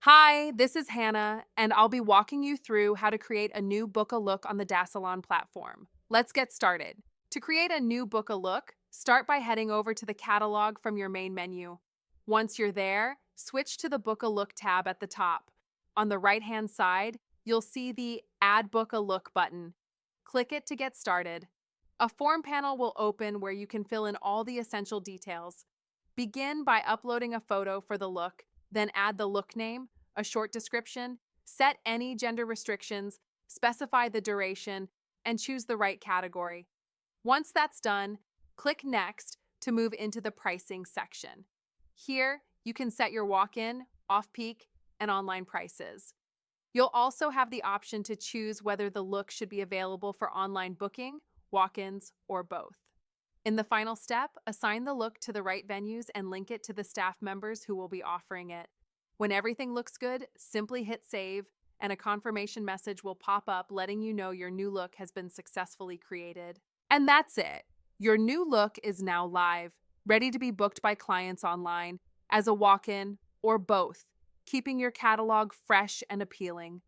Hi, this is Hannah, and I'll be walking you through how to create a new book a look on the Salon platform. Let's get started. To create a new book a look, start by heading over to the catalog from your main menu. Once you're there, switch to the book a look tab at the top. On the right-hand side, you'll see the Add Book a Look button. Click it to get started. A form panel will open where you can fill in all the essential details. Begin by uploading a photo for the look, then add the look name, a short description, set any gender restrictions, specify the duration, and choose the right category. Once that's done, click Next to move into the pricing section. Here, you can set your walk-in, off-peak, and online prices. You'll also have the option to choose whether the look should be available for online booking, walk-ins, or both. In the final step, assign the look to the right venues and link it to the staff members who will be offering it. When everything looks good, simply hit save, and a confirmation message will pop up letting you know your new look has been successfully created. And that's it. Your new look is now live, ready to be booked by clients online, as a walk in, or both, keeping your catalog fresh and appealing.